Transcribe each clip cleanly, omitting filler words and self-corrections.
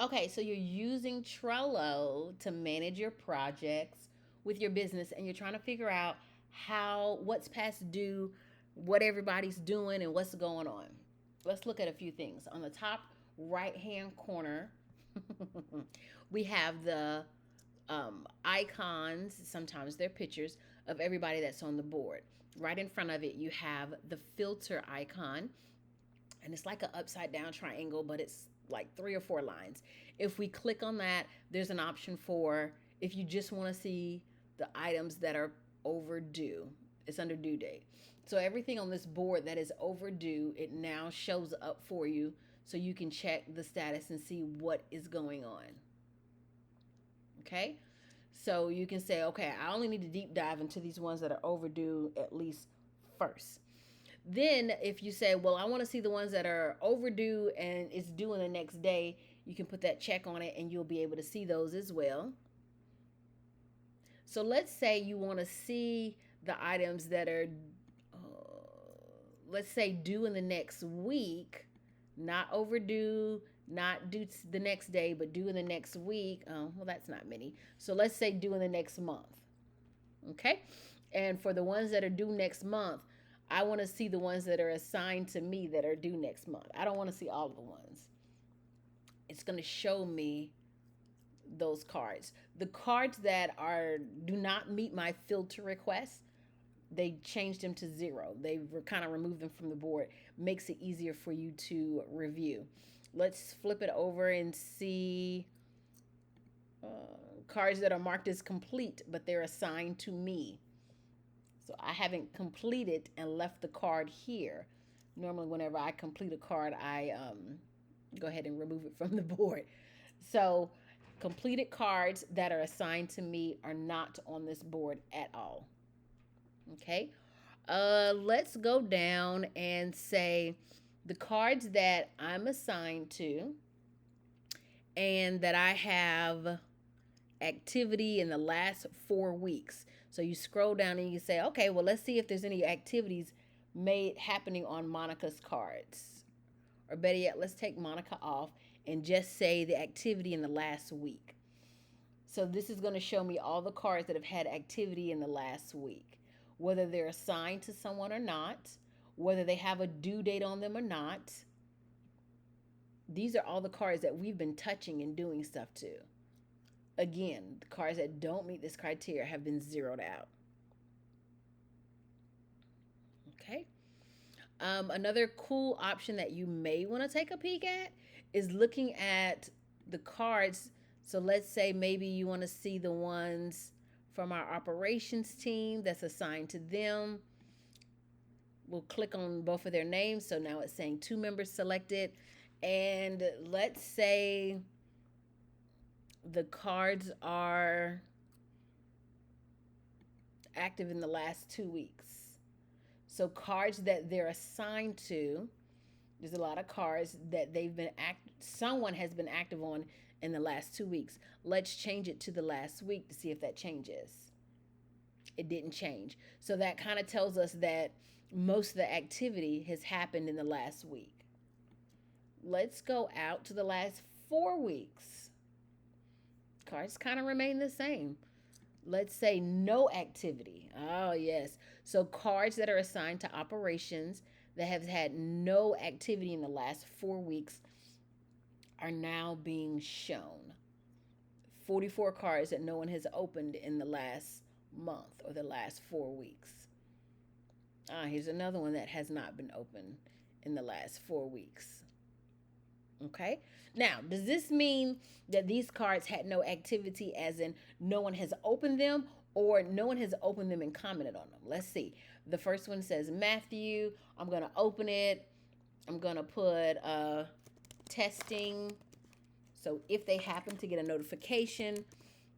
Okay, so you're using Trello to manage your projects with your business, and you're trying to figure out what's past due, what everybody's doing, and what's going on. Let's look at a few things. On the top right hand corner, we have the icons, sometimes they're pictures of everybody that's on the board. Right in front of it, you have the filter icon, and it's like an upside down triangle, but it's like 3 or 4 lines. If we click on that, there's an option for if you just want to see the items that are overdue. It's under due date. So everything on this board that is overdue, it now shows up for you so you can check the status and see what is going on. Okay? So you can say, okay, I only need to deep dive into these ones that are overdue at least first. Then, if you say, well, I want to see the ones that are overdue and it's due in the next day, you can put that check on it and you'll be able to see those as well. So, let's say you want to see the items that are, let's say, due in the next week, not overdue, not due the next day, but due in the next week. Well, that's not many. So, let's say due in the next month. Okay. And for the ones that are due next month, I want to see the ones that are assigned to me that are due next month. I don't want to see all of the ones. It's going to show me those cards. The cards that are do not meet my filter requests, they changed them to zero. They were kind of removed them from the board. Makes it easier for you to review. Let's flip it over and see cards that are marked as complete, but they're assigned to me. So I haven't completed and left the card here. Normally, whenever I complete a card, I go ahead and remove it from the board. So completed cards that are assigned to me are not on this board at all. Okay. Let's go down and say the cards that I'm assigned to and that I have activity in the last 4 weeks. So you scroll down and you say, okay, well, let's see if there's any activities made happening on Monica's cards. Or better yet, let's take Monica off and just say the activity in the last week. So this is going to show me all the cards that have had activity in the last week, whether they're assigned to someone or not, whether they have a due date on them or not. These are all the cards that we've been touching and doing stuff to. Again, the cards that don't meet this criteria have been zeroed out. Okay. Another cool option that you may want to take a peek at is looking at the cards. So let's say maybe you want to see the ones from our operations team that's assigned to them. We'll click on both of their names. So now it's saying 2 members selected. And let's say the cards are active in the last 2 weeks. So cards that they're assigned to, there's a lot of cards that someone has been active on in the last 2 weeks. Let's change it to the last week to see if that changes. It didn't change. So that kind of tells us that most of the activity has happened in the last week. Let's go out to the last 4 weeks. Cards kind of remain the same. Let's say no activity. Oh, yes. So cards that are assigned to operations that have had no activity in the last 4 weeks are now being shown. 44 cards that no one has opened in the last month or the last 4 weeks. Here's another one that has not been opened in the last 4 weeks. Okay. Now, does this mean that these cards had no activity, as in no one has opened them, or no one has opened them and commented on them? Let's see. The first one says Matthew. I'm going to open it. I'm going to put testing. So if they happen to get a notification,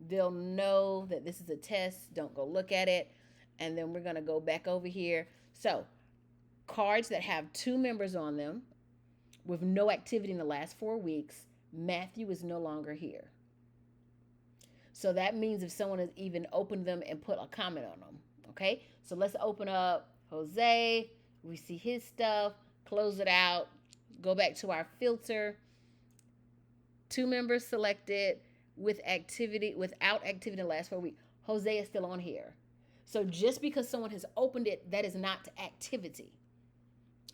they'll know that this is a test. Don't go look at it. And then we're going to go back over here. So cards that have 2 members on them with no activity in the last 4 weeks, Matthew is no longer here. So that means if someone has even opened them and put a comment on them. Okay, so let's open up Jose. We see his stuff, close it out, go back to our filter, Two members selected without activity in the last 4 weeks. Jose is still on here. So just because someone has opened it, that is not activity.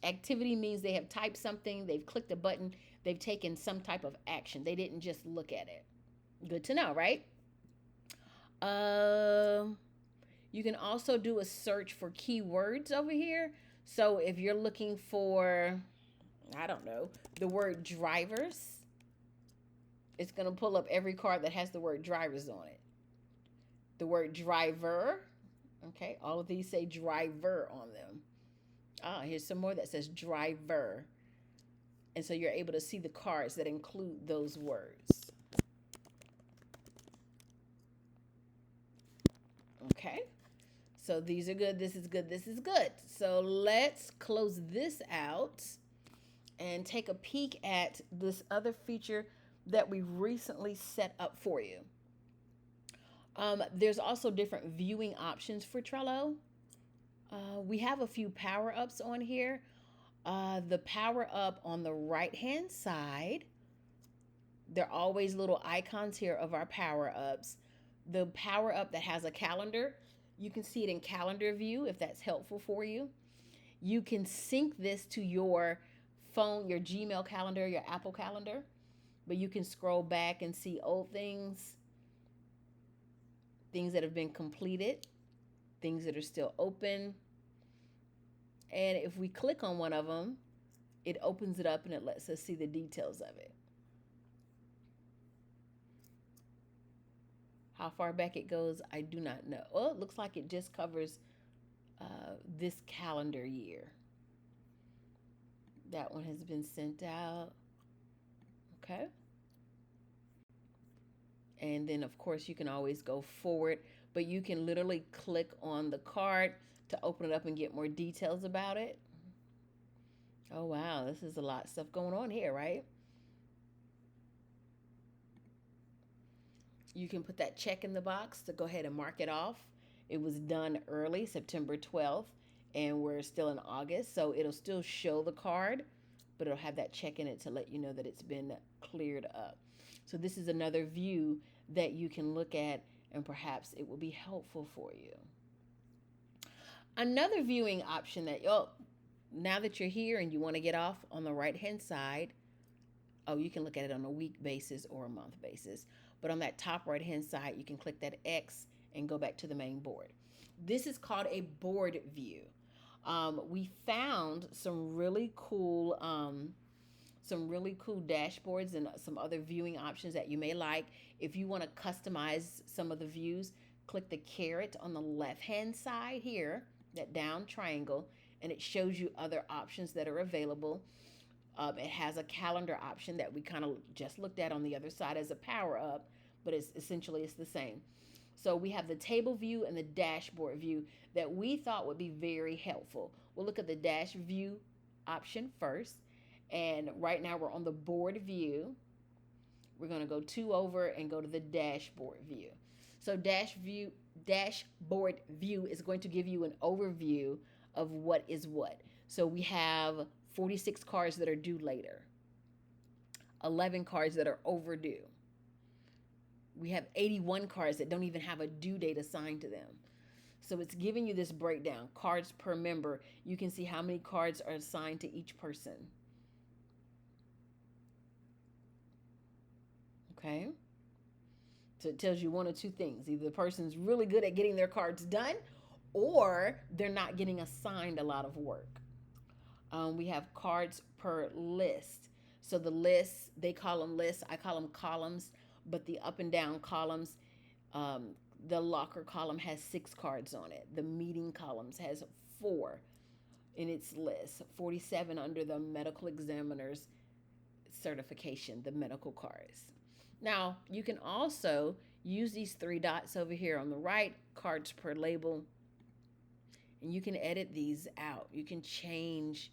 Activity means they have typed something, they've clicked a button, they've taken some type of action. They didn't just look at it. Good to know, right? You can also do a search for keywords over here. So if you're looking for, I don't know, the word drivers, it's going to pull up every card that has the word drivers on it. The word driver, okay, all of these say driver on them. Here's some more that says driver. And so you're able to see the cards that include those words. Okay, so these are good, this is good, this is good. So let's close this out and take a peek at this other feature that we recently set up for you. There's also different viewing options for Trello. We have a few power ups on here. The power up on the right hand side, there are always little icons here of our power ups. The power up that has a calendar, you can see it in calendar view if that's helpful for you. You can sync this to your phone, your Gmail calendar, your Apple calendar, but you can scroll back and see old things, things that have been completed, things that are still open. And if we click on one of them, it opens it up and it lets us see the details of it. How far back it goes, I do not know. Oh, it looks like it just covers this calendar year. That one has been sent out. Okay. And then, of course, you can always go forward, but you can literally click on the card to open it up and get more details about it. Oh, wow. This is a lot of stuff going on here, right? You can put that check in the box to go ahead and mark it off. It was done early, September 12th, and we're still in August, so it'll still show the card, but it'll have that check in it to let you know that it's been cleared up. So this is another view that you can look at, and perhaps it will be helpful for you. Another viewing option that, now that you're here and you want to get off, on the right-hand side, you can look at it on a week basis or a month basis. But on that top right-hand side, you can click that X and go back to the main board. This is called a board view. We found some really cool dashboards and some other viewing options that you may like. If you want to customize some of the views, click the caret on the left-hand side here, that down triangle, and it shows you other options that are available. It has a calendar option that we kind of just looked at on the other side as a power up, but it's the same. So we have the table view and the dashboard view that we thought would be very helpful. We'll look at the dash view option first. And right now we're on the board view. We're going to go 2 over and go to the dashboard view. So dashboard view is going to give you an overview of what is what. So we have 46 cards that are due later, 11 cards that are overdue. We have 81 cards that don't even have a due date assigned to them. So it's giving you this breakdown, cards per member. You can see how many cards are assigned to each person. Okay? So it tells you one of two things. Either the person's really good at getting their cards done, or they're not getting assigned a lot of work. We have cards per list. So the lists, they call them lists. I call them columns. But the up and down columns, the locker column has 6 cards on it. The meeting columns has 4 in its list. 47 under the medical examiner's certification, the medical cards. Now, you can also use these 3 dots over here on the right, cards per label, and you can edit these out. You can change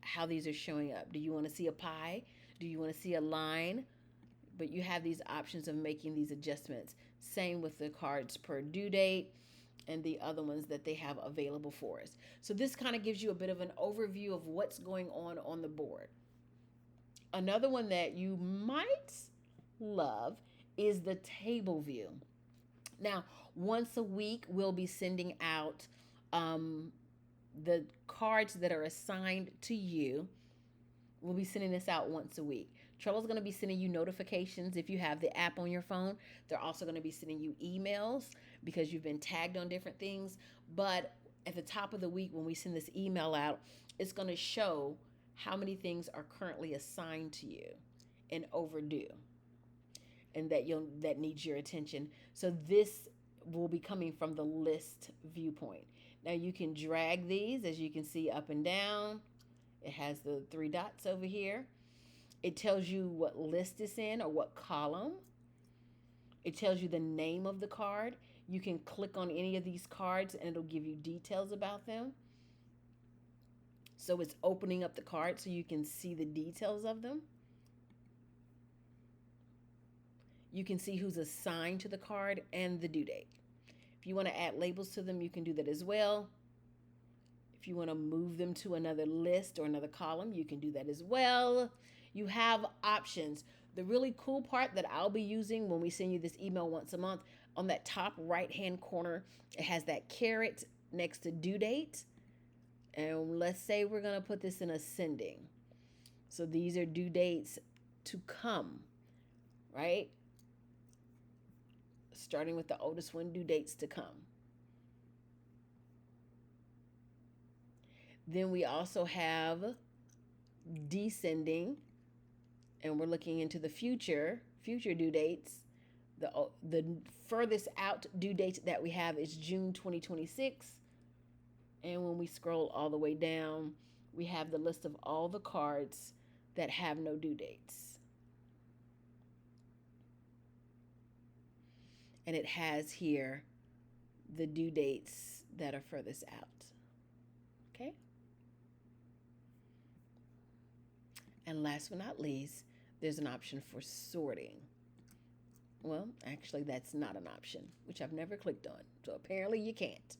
how these are showing up. Do you want to see a pie? Do you want to see a line? But you have these options of making these adjustments. Same with the cards per due date and the other ones that they have available for us. So this kind of gives you a bit of an overview of what's going on the board. Another one that you might love is the table view. Now, once a week, we'll be sending out um, the cards that are assigned to you. We'll be sending this out once a week. Trello's going to be sending you notifications if you have the app on your phone. They're also going to be sending you emails because you've been tagged on different things. But at the top of the week, when we send this email out, it's going to show how many things are currently assigned to you and overdue, and that needs your attention. So this will be coming from the list viewpoint. Now you can drag these, as you can see, up and down. It has the three dots over here. It tells you what list it's in or what column. It tells you the name of the card. You can click on any of these cards and it'll give you details about them. So it's opening up the card so you can see the details of them. You can see who's assigned to the card and the due date. If you want to add labels to them, you can do that as well. If you want to move them to another list or another column, you can do that as well. You have options. The really cool part that I'll be using when we send you this email once a month, on that top right hand corner, it has that caret next to due date. And let's say we're going to put this in ascending. So these are due dates to come, right? Starting with the oldest one, due dates to come. Then we also have descending, and we're looking into the future due dates. The furthest out due date that we have is June 2026. And when we scroll all the way down, we have the list of all the cards that have no due dates. And it has here the due dates that are furthest out. Okay? And last but not least, there's an option for sorting. Well, actually, that's not an option, which I've never clicked on. So apparently you can't.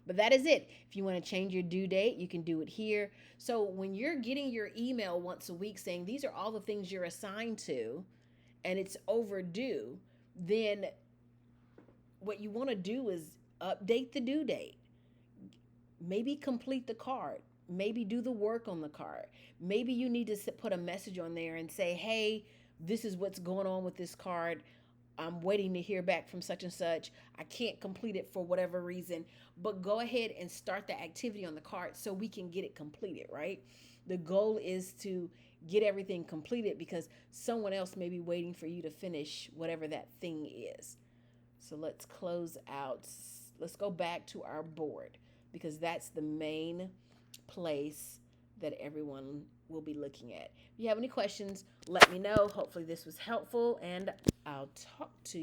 But that is it. If you want to change your due date, you can do it here. So when you're getting your email once a week saying these are all the things you're assigned to and it's overdue, then what you want to do is update the due date. Maybe complete the card. Maybe do the work on the card. Maybe you need to put a message on there and say, hey, this is what's going on with this card. I'm waiting to hear back from such and such. I can't complete it for whatever reason, but go ahead and start the activity on the card so we can get it completed, right? The goal is to get everything completed because someone else may be waiting for you to finish whatever that thing is. So let's close out. Let's go back to our board because that's the main place that everyone will be looking at. If you have any questions, let me know. Hopefully this was helpful, and I'll talk to you